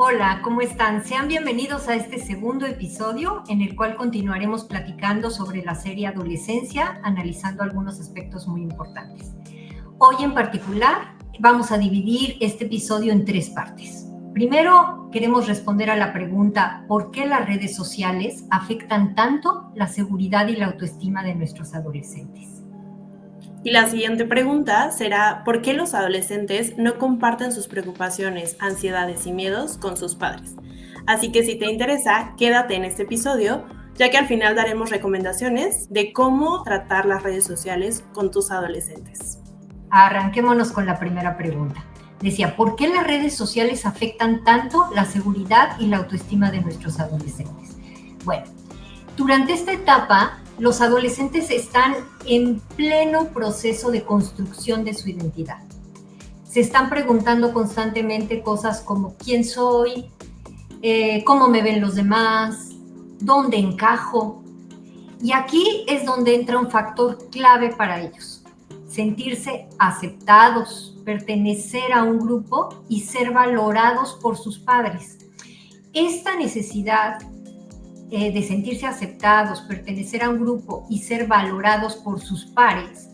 Hola, ¿cómo están? Sean bienvenidos a este segundo episodio en el cual continuaremos platicando sobre la serie Adolescencia, analizando algunos aspectos muy importantes. Hoy en particular vamos a dividir este episodio en 3 partes. Primero, queremos responder a la pregunta ¿por qué las redes sociales afectan tanto la seguridad y la autoestima de nuestros adolescentes? Y la siguiente pregunta será, ¿por qué los adolescentes no comparten sus preocupaciones, ansiedades y miedos con sus padres? Así que si te interesa, quédate en este episodio, ya que al final daremos recomendaciones de cómo tratar las redes sociales con tus adolescentes. Arranquémonos con la primera pregunta. Decía, ¿por qué las redes sociales afectan tanto la seguridad y la autoestima de nuestros adolescentes? Bueno, durante esta etapa, los adolescentes están en pleno proceso de construcción de su identidad. Se están preguntando constantemente cosas como ¿quién soy? ¿Cómo me ven los demás? ¿Dónde encajo? Y aquí es donde entra un factor clave para ellos: sentirse aceptados, pertenecer a un grupo y ser valorados por sus padres. Esta necesidad de sentirse aceptados, pertenecer a un grupo y ser valorados por sus pares,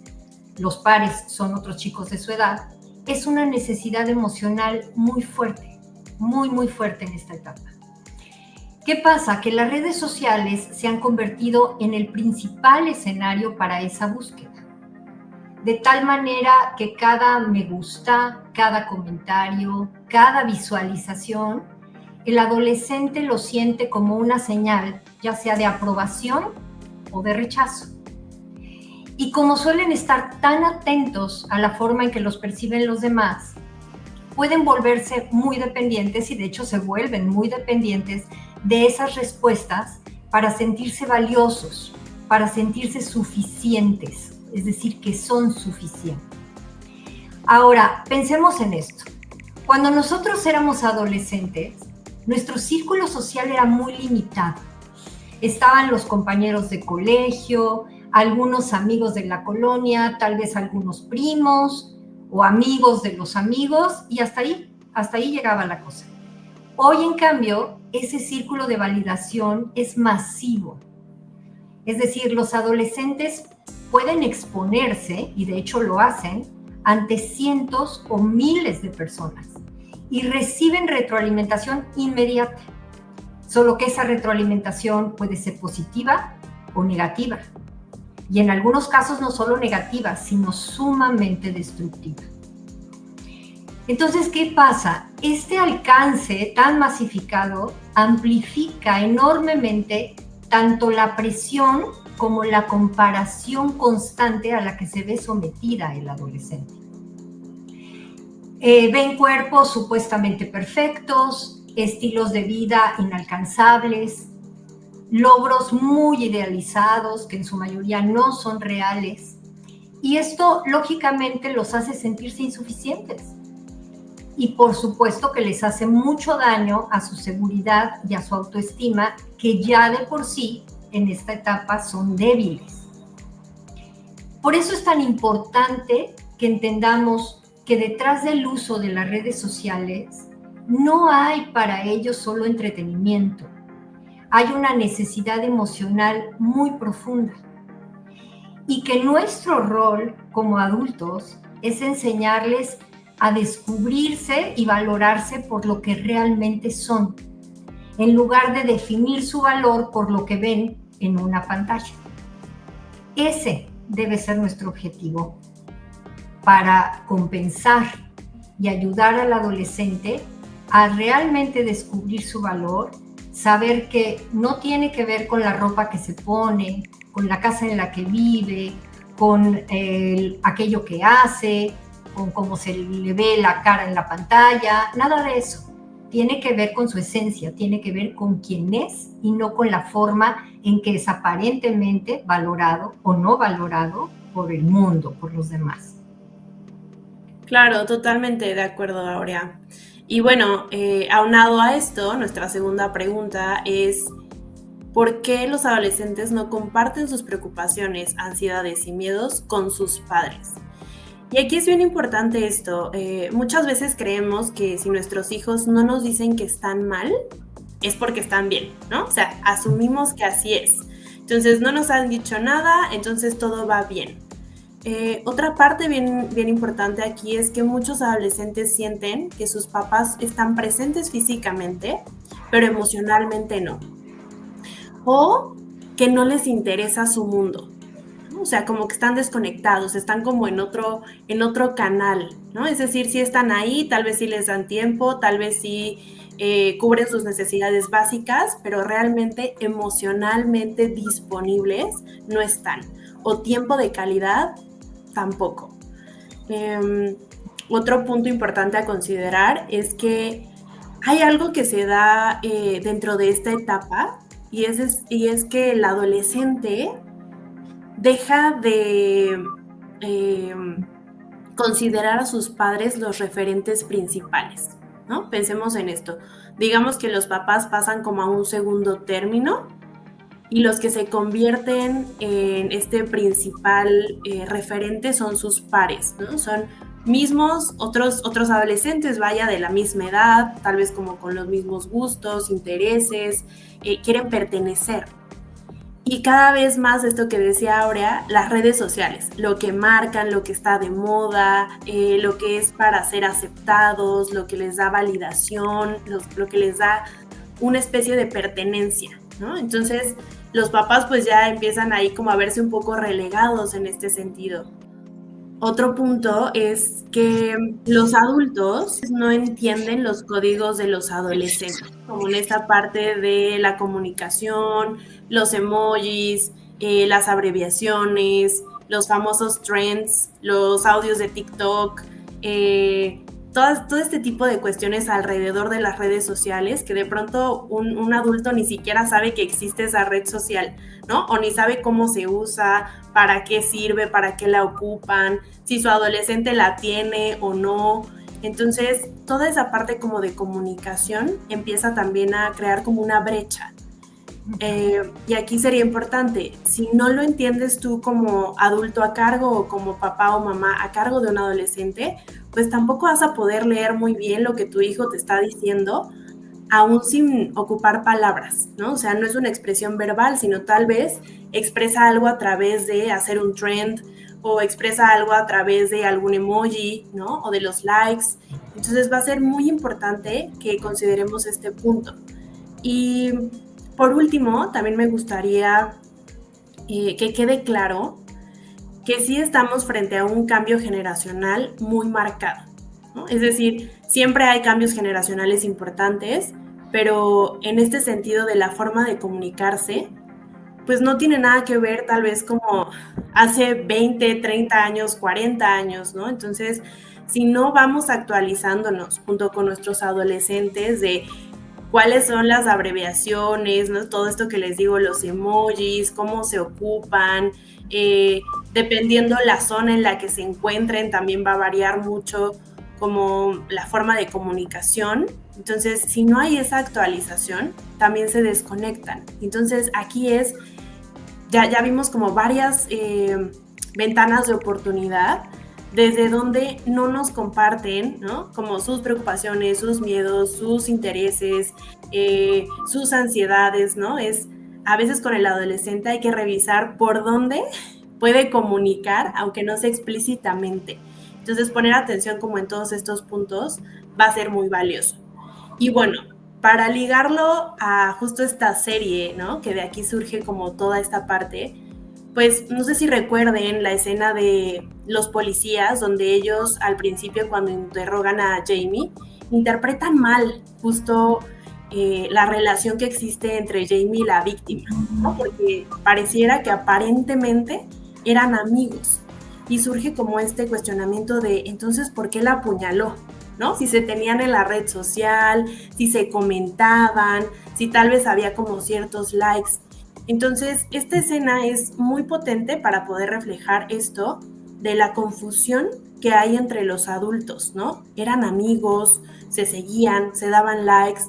los pares son otros chicos de su edad, es una necesidad emocional muy fuerte, muy fuerte en esta etapa. ¿Qué pasa? Que las redes sociales se han convertido en el principal escenario para esa búsqueda. De tal manera que cada me gusta, cada comentario, cada visualización, el adolescente lo siente como una señal, ya sea de aprobación o de rechazo. Y como suelen estar tan atentos a la forma en que los perciben los demás, pueden volverse muy dependientes y de hecho se vuelven muy dependientes de esas respuestas para sentirse valiosos, para sentirse suficientes, es decir, que son suficientes. Ahora, pensemos en esto. Cuando nosotros éramos adolescentes, nuestro círculo social era muy limitado. Estaban los compañeros de colegio, algunos amigos de la colonia, tal vez algunos primos o amigos de los amigos, y hasta ahí llegaba la cosa. Hoy, en cambio, ese círculo de validación es masivo. Es decir, los adolescentes pueden exponerse, y de hecho lo hacen, ante cientos o miles de personas y reciben retroalimentación inmediata. Solo que esa retroalimentación puede ser positiva o negativa. Y en algunos casos no solo negativa, sino sumamente destructiva. Entonces, ¿qué pasa? Este alcance tan masificado amplifica enormemente tanto la presión como la comparación constante a la que se ve sometida el adolescente. Ven cuerpos supuestamente perfectos, estilos de vida inalcanzables, logros muy idealizados que en su mayoría no son reales, y esto lógicamente los hace sentirse insuficientes y por supuesto que les hace mucho daño a su seguridad y a su autoestima, que ya de por sí en esta etapa son débiles. Por eso es tan importante que entendamos que detrás del uso de las redes sociales no hay para ellos solo entretenimiento. Hay una necesidad emocional muy profunda y que nuestro rol como adultos es enseñarles a descubrirse y valorarse por lo que realmente son, en lugar de definir su valor por lo que ven en una pantalla. Ese debe ser nuestro objetivo para compensar y ayudar al adolescente a realmente descubrir su valor, saber que no tiene que ver con la ropa que se pone, con la casa en la que vive, con aquello que hace, con cómo se le ve la cara en la pantalla, nada de eso. Tiene que ver con su esencia, tiene que ver con quién es y no con la forma en que es aparentemente valorado o no valorado por el mundo, por los demás. Claro, totalmente de acuerdo, Aurea. Y bueno, aunado a esto, nuestra segunda pregunta es, ¿por qué los adolescentes no comparten sus preocupaciones, ansiedades y miedos con sus padres? Y aquí es bien importante esto. Muchas veces creemos que si nuestros hijos no nos dicen que están mal, es porque están bien, ¿no? O sea, asumimos que así es. Entonces, no nos han dicho nada, entonces todo va bien. Otra parte bien importante aquí es que muchos adolescentes sienten que sus papás están presentes físicamente, pero emocionalmente no. O que no les interesa su mundo, ¿no? O sea, como que están desconectados, están como en otro canal, ¿no? Es decir, sí están ahí, tal vez sí les dan tiempo, tal vez sí cubren sus necesidades básicas, pero realmente emocionalmente disponibles no están. O tiempo de calidad tampoco. Eh, Otro punto importante a considerar es que hay algo que se da dentro de esta etapa y es que el adolescente deja de eh, considerar a sus padres los referentes principales, ¿no? Pensemos en esto. Digamos que los papás pasan como a un segundo término y los que se convierten en este principal referente son sus pares, ¿no? Son mismos otros adolescentes, vaya, de la misma edad, tal vez como con los mismos gustos, intereses, quieren pertenecer. Y cada vez más esto que decía Aurea, las redes sociales, lo que marcan, lo que está de moda, lo que es para ser aceptados, lo que les da validación, lo que les da una especie de pertenencia, ¿no? Entonces los papás pues ya empiezan ahí como a verse un poco relegados en este sentido. Otro punto es que los adultos no entienden los códigos de los adolescentes, como en esta parte de la comunicación, los emojis, las abreviaciones, los famosos trends, los audios de TikTok, todo este tipo de cuestiones alrededor de las redes sociales que de pronto un adulto ni siquiera sabe que existe esa red social, ¿no? O ni sabe cómo se usa, para qué sirve, para qué la ocupan, si su adolescente la tiene o no. Entonces, toda esa parte como de comunicación empieza también a crear como una brecha. Y aquí sería importante, si no lo entiendes tú como adulto a cargo o como papá o mamá a cargo de un adolescente, pues tampoco vas a poder leer muy bien lo que tu hijo te está diciendo, aún sin ocupar palabras, ¿no? O sea, no es una expresión verbal, sino tal vez expresa algo a través de hacer un trend o expresa algo a través de algún emoji, ¿no? O de los likes. Entonces va a ser muy importante que consideremos este punto. Y por último, también me gustaría que quede claro que sí estamos frente a un cambio generacional muy marcado, ¿no? Es decir, siempre hay cambios generacionales importantes, pero en este sentido de la forma de comunicarse, pues no tiene nada que ver tal vez como hace 20, 30 años, 40 años, ¿no? Entonces, si no vamos actualizándonos junto con nuestros adolescentes de cuáles son las abreviaciones, ¿no? Todo esto que les digo, los emojis, cómo se ocupan, dependiendo la zona en la que se encuentren, también va a variar mucho como la forma de comunicación. Entonces, si no hay esa actualización, también se desconectan. Entonces, aquí es, ya vimos como varias ventanas de oportunidad desde donde no nos comparten, ¿no? Como sus preocupaciones, sus miedos, sus intereses, sus ansiedades, ¿no? A veces con el adolescente hay que revisar por dónde puede comunicar, aunque no sea explícitamente. Entonces, poner atención como en todos estos puntos va a ser muy valioso. Y bueno, para ligarlo a justo esta serie, ¿no? Que de aquí surge como toda esta parte, pues no sé si recuerden la escena de los policías, donde ellos al principio cuando interrogan a Jamie, interpretan mal justo la relación que existe entre Jamie y la víctima, ¿no? Porque pareciera que aparentemente eran amigos y surge como este cuestionamiento de entonces, ¿por qué la apuñaló? ¿No? Si se tenían en la red social, si se comentaban, si tal vez había como ciertos likes. Entonces, esta escena es muy potente para poder reflejar esto de la confusión que hay entre los adultos, ¿no? Eran amigos, se seguían, se daban likes.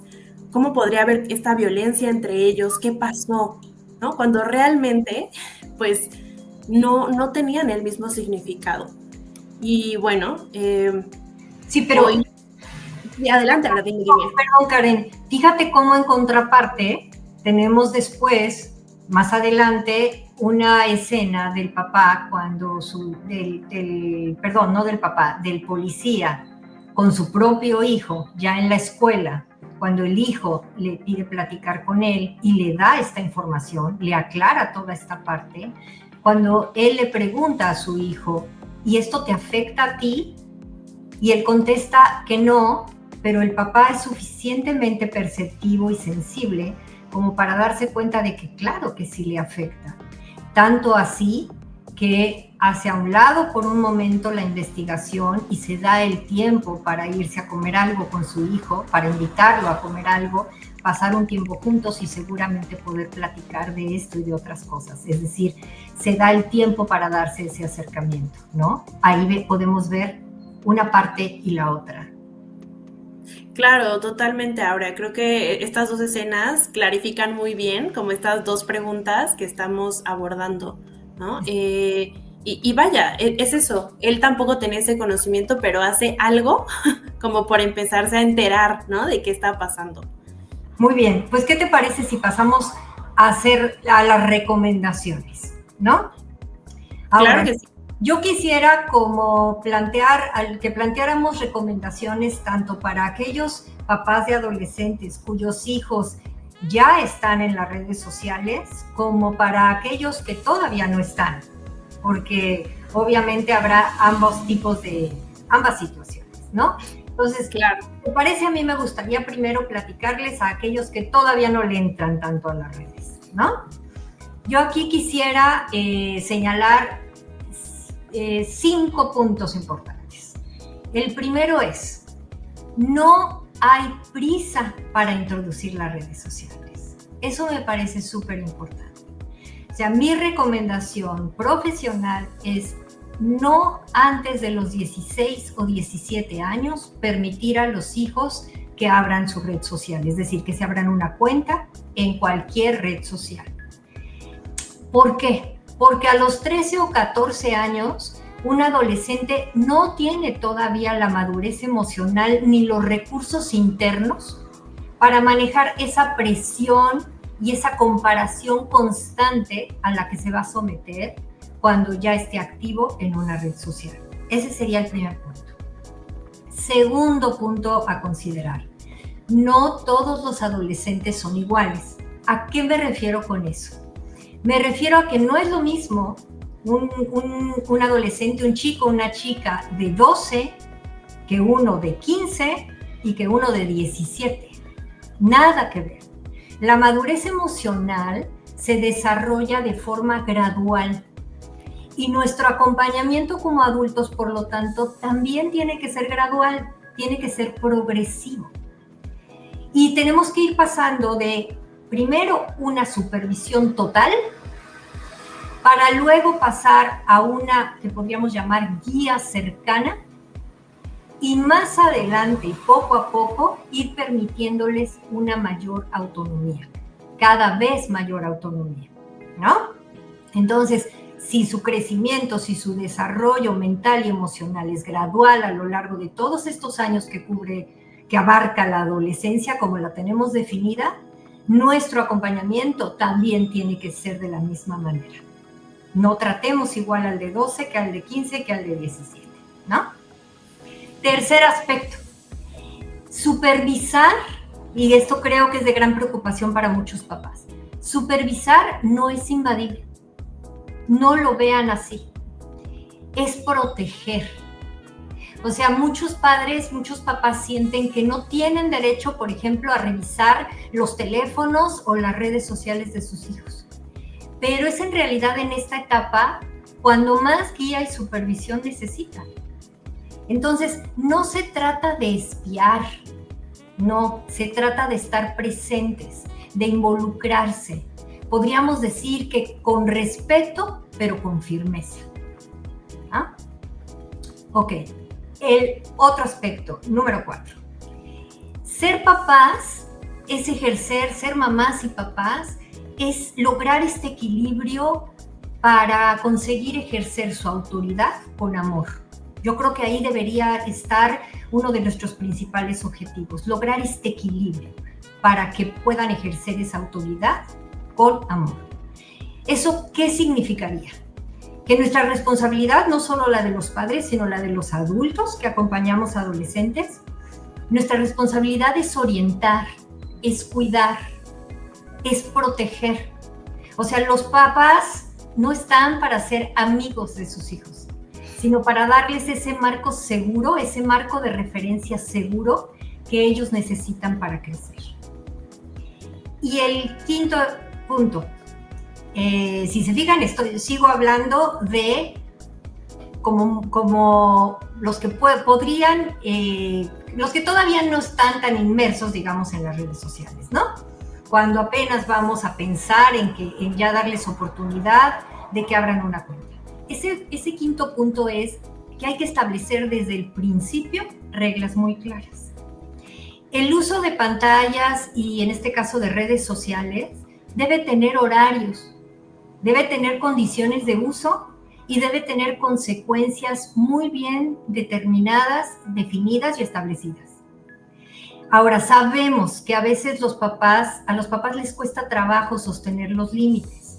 ¿Cómo podría haber esta violencia entre ellos? ¿Qué pasó? ¿No? Cuando realmente, pues, no tenían el mismo significado. Y bueno, sí, pero... hoy... Adelante, ahora dime. Perdón, Karen. Fíjate cómo en contraparte tenemos después, más adelante, una escena del papá cuando perdón, no del papá, del policía con su propio hijo ya en la escuela, cuando el hijo le pide platicar con él y le da esta información, le aclara toda esta parte, cuando él le pregunta a su hijo, ¿y esto te afecta a ti? Y él contesta que no, pero el papá es suficientemente perceptivo y sensible como para darse cuenta de que claro que sí le afecta. Tanto así que hace a un lado por un momento la investigación y se da el tiempo para irse a comer algo con su hijo, para invitarlo a comer algo, pasar un tiempo juntos y seguramente poder platicar de esto y de otras cosas. Es decir, se da el tiempo para darse ese acercamiento, ¿no? Ahí podemos ver una parte y la otra. Claro, totalmente, Aura. Creo que estas dos escenas clarifican muy bien como estas dos preguntas que estamos abordando, ¿no? Y vaya, es eso. Él tampoco tenía ese conocimiento, pero hace algo como por empezarse a enterar, ¿no? De qué está pasando. Muy bien, pues ¿qué te parece si pasamos a las recomendaciones, ¿no? Ahora, claro que sí. Yo quisiera como que planteáramos recomendaciones tanto para aquellos papás de adolescentes cuyos hijos ya están en las redes sociales, como para aquellos que todavía no están, porque obviamente habrá ambas situaciones, ¿no? Entonces, claro. ¿te parece? A mí me gustaría primero platicarles a aquellos que todavía no le entran tanto a las redes, ¿no? Yo aquí quisiera señalar 5 puntos importantes. El primero es, no hay prisa para introducir las redes sociales. Eso me parece súper importante. O sea, mi recomendación profesional es no antes de los 16 o 17 años permitir a los hijos que abran su red social, es decir, que se abran una cuenta en cualquier red social. ¿Por qué? Porque a los 13 o 14 años, un adolescente no tiene todavía la madurez emocional ni los recursos internos para manejar esa presión y esa comparación constante a la que se va a someter cuando ya esté activo en una red social. Ese sería el primer punto. Segundo punto a considerar. No todos los adolescentes son iguales. ¿A qué me refiero con eso? Me refiero a que no es lo mismo un adolescente, un chico, una chica de 12 que uno de 15 y que uno de 17. Nada que ver. La madurez emocional se desarrolla de forma gradual y nuestro acompañamiento como adultos, por lo tanto, también tiene que ser gradual, tiene que ser progresivo. Y tenemos que ir pasando de primero una supervisión total para luego pasar a una que podríamos llamar guía cercana y más adelante, poco a poco, ir permitiéndoles una mayor autonomía, cada vez mayor autonomía, ¿no? Entonces, si su crecimiento, si su desarrollo mental y emocional es gradual a lo largo de todos estos años que abarca la adolescencia como la tenemos definida, nuestro acompañamiento también tiene que ser de la misma manera. No tratemos igual al de 12 que al de 15 que al de 17, ¿no? Tercer aspecto, supervisar, y esto creo que es de gran preocupación para muchos papás. Supervisar no es invadir, no lo vean así, es proteger. O sea, muchos padres, muchos papás sienten que no tienen derecho, por ejemplo, a revisar los teléfonos o las redes sociales de sus hijos. Pero es en realidad en esta etapa cuando más guía y supervisión necesitan. Entonces, no se trata de espiar, no, se trata de estar presentes, de involucrarse. Podríamos decir que con respeto, pero con firmeza. ¿Ah? Ok. El otro aspecto, número 4. Ser papás es ejercer, ser mamás y papás, es lograr este equilibrio para conseguir ejercer su autoridad con amor. Yo creo que ahí debería estar uno de nuestros principales objetivos, lograr este equilibrio para que puedan ejercer esa autoridad con amor. ¿Eso qué significaría? Que nuestra responsabilidad, no solo la de los padres, sino la de los adultos que acompañamos a adolescentes, nuestra responsabilidad es orientar, es cuidar, es proteger. O sea, los papás no están para ser amigos de sus hijos, sino para darles ese marco seguro, ese marco de referencia seguro que ellos necesitan para crecer. Y el quinto punto, si se fijan, sigo hablando de como los que podrían, los que todavía no están tan inmersos, digamos, en las redes sociales, ¿no? Cuando apenas vamos a pensar en ya darles oportunidad de que abran una cuenta. Ese quinto punto es que hay que establecer desde el principio reglas muy claras. El uso de pantallas y en este caso de redes sociales debe tener horarios, debe tener condiciones de uso y debe tener consecuencias muy bien determinadas, definidas y establecidas. Ahora, sabemos que a veces a los papás les cuesta trabajo sostener los límites.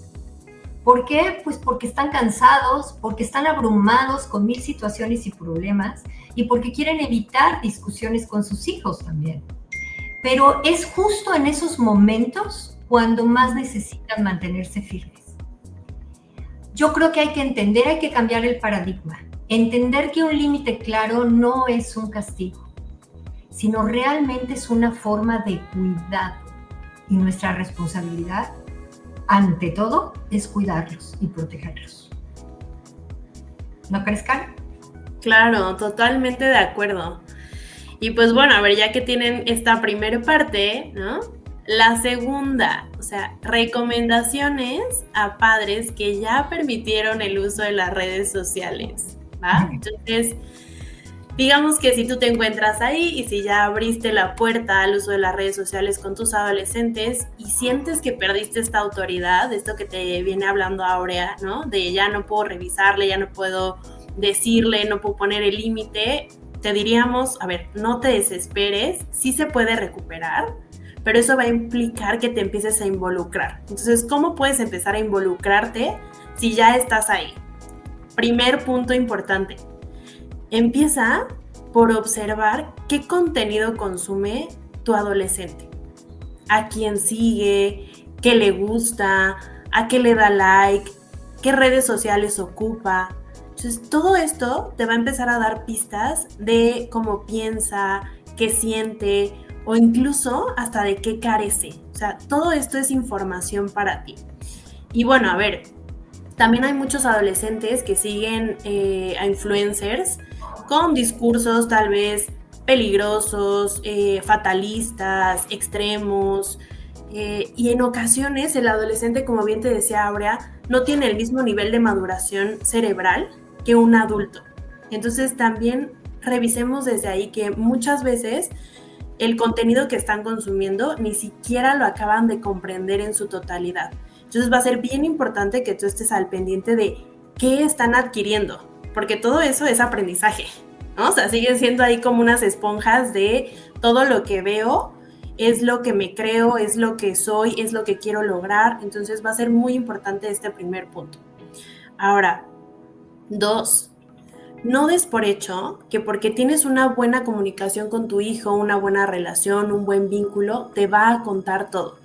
¿Por qué? Pues porque están cansados, porque están abrumados con 1000 situaciones y problemas y porque quieren evitar discusiones con sus hijos también. Pero es justo en esos momentos cuando más necesitan mantenerse firmes. Yo creo que hay que cambiar el paradigma, entender que un límite claro no es un castigo, sino realmente es una forma de cuidado y nuestra responsabilidad, ante todo, es cuidarlos y protegerlos. ¿No crees, Karen? Claro, totalmente de acuerdo. Y pues bueno, a ver, ya que tienen esta primera parte, ¿no? La segunda, o sea, recomendaciones a padres que ya permitieron el uso de las redes sociales, ¿va? Entonces, digamos que si tú te encuentras ahí y si ya abriste la puerta al uso de las redes sociales con tus adolescentes y sientes que perdiste esta autoridad, esto que te viene hablando Aurea, ¿no? De ya no puedo revisarle, ya no puedo decirle, no puedo poner el límite, te diríamos, a ver, no te desesperes, sí se puede recuperar, pero eso va a implicar que te empieces a involucrar. Entonces, ¿cómo puedes empezar a involucrarte si ya estás ahí? Primer punto importante. Empieza por observar qué contenido consume tu adolescente, a quién sigue, qué le gusta, a qué le da like, qué redes sociales ocupa. Entonces, todo esto te va a empezar a dar pistas de cómo piensa, qué siente o incluso hasta de qué carece. O sea, todo esto es información para ti. Y bueno, a ver, también hay muchos adolescentes que siguen a influencers con discursos tal vez peligrosos, fatalistas, extremos, y en ocasiones el adolescente, como bien te decía Aurea, no tiene el mismo nivel de maduración cerebral que un adulto. Entonces también revisemos desde ahí que muchas veces el contenido que están consumiendo ni siquiera lo acaban de comprender en su totalidad. Entonces va a ser bien importante que tú estés al pendiente de qué están adquiriendo, porque todo eso es aprendizaje, ¿no? O sea, siguen siendo ahí como unas esponjas de todo lo que veo, es lo que me creo, es lo que soy, es lo que quiero lograr. Entonces va a ser muy importante este primer punto. Ahora, 2, no des por hecho que porque tienes una buena comunicación con tu hijo, una buena relación, un buen vínculo, te va a contar todo.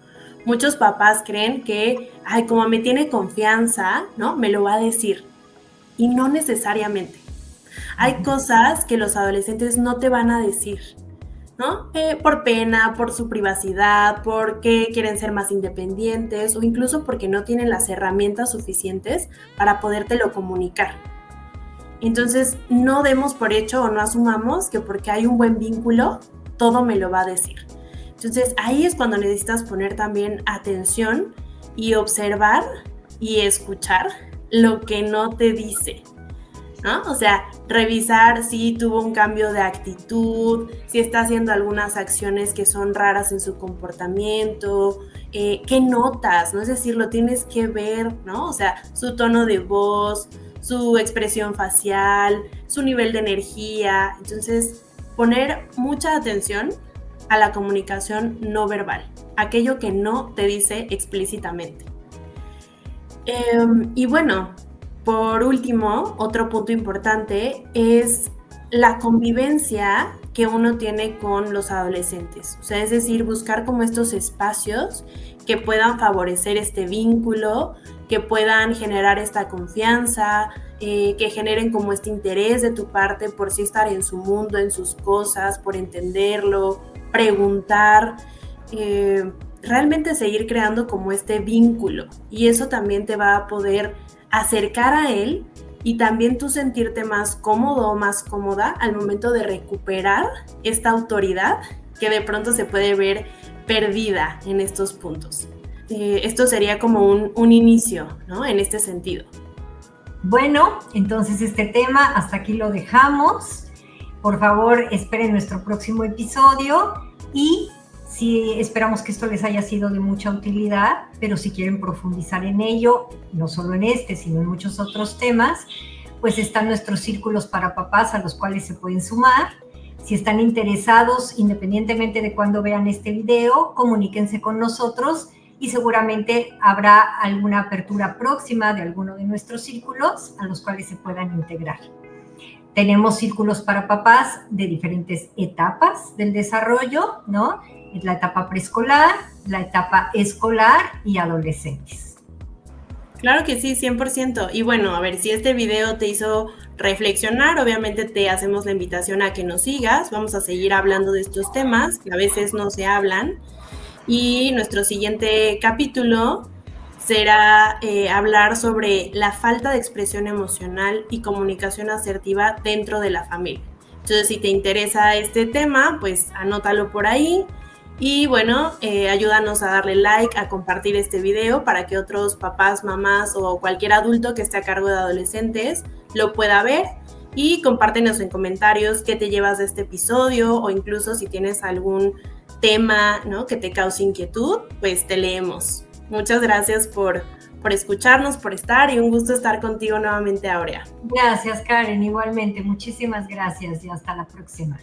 Muchos papás creen que, ay, como me tiene confianza, ¿no? Me lo va a decir. Y no necesariamente. Hay cosas que los adolescentes no te van a decir, ¿no? Por pena, por su privacidad, porque quieren ser más independientes o incluso porque no tienen las herramientas suficientes para podértelo comunicar. Entonces, no demos por hecho o no asumamos que porque hay un buen vínculo, todo me lo va a decir. Entonces, ahí es cuando necesitas poner también atención y observar y escuchar lo que no te dice, ¿no? O sea, revisar si tuvo un cambio de actitud, si está haciendo algunas acciones que son raras en su comportamiento, qué notas, ¿no? Es decir, lo tienes que ver, ¿no? O sea, su tono de voz, su expresión facial, su nivel de energía. Entonces, poner mucha atención a la comunicación no verbal, aquello que no te dice explícitamente. Y bueno, por último, otro punto importante es la convivencia que uno tiene con los adolescentes. O sea, es decir, buscar como estos espacios que puedan favorecer este vínculo, que puedan generar esta confianza, que generen como este interés de tu parte por sí estar en su mundo, en sus cosas, por entenderlo, preguntar, realmente seguir creando como este vínculo. Y eso también te va a poder acercar a él y también tú sentirte más cómodo o más cómoda al momento de recuperar esta autoridad que de pronto se puede ver perdida en estos puntos. Esto sería como un inicio, ¿no? En este sentido. Bueno, entonces este tema hasta aquí lo dejamos. Por favor, esperen nuestro próximo episodio y sí, esperamos que esto les haya sido de mucha utilidad, pero si quieren profundizar en ello, no solo en este, sino en muchos otros temas, pues están nuestros círculos para papás a los cuales se pueden sumar. Si están interesados, independientemente de cuándo vean este video, comuníquense con nosotros y seguramente habrá alguna apertura próxima de alguno de nuestros círculos a los cuales se puedan integrar. Tenemos círculos para papás de diferentes etapas del desarrollo, ¿no? La etapa preescolar, la etapa escolar y adolescentes. Claro que sí, 100%. Y bueno, a ver, si este video te hizo reflexionar, obviamente te hacemos la invitación a que nos sigas. Vamos a seguir hablando de estos temas que a veces no se hablan. Y nuestro siguiente capítulo será hablar sobre la falta de expresión emocional y comunicación asertiva dentro de la familia. Entonces, si te interesa este tema, pues anótalo por ahí. Y bueno, ayúdanos a darle like, a compartir este video para que otros papás, mamás o cualquier adulto que esté a cargo de adolescentes lo pueda ver. Y compártenos en comentarios qué te llevas de este episodio o incluso si tienes algún tema, ¿no?, que te cause inquietud, pues te leemos. Muchas gracias por escucharnos, por estar y un gusto estar contigo nuevamente, Aurea. Gracias, Karen, igualmente. Muchísimas gracias y hasta la próxima.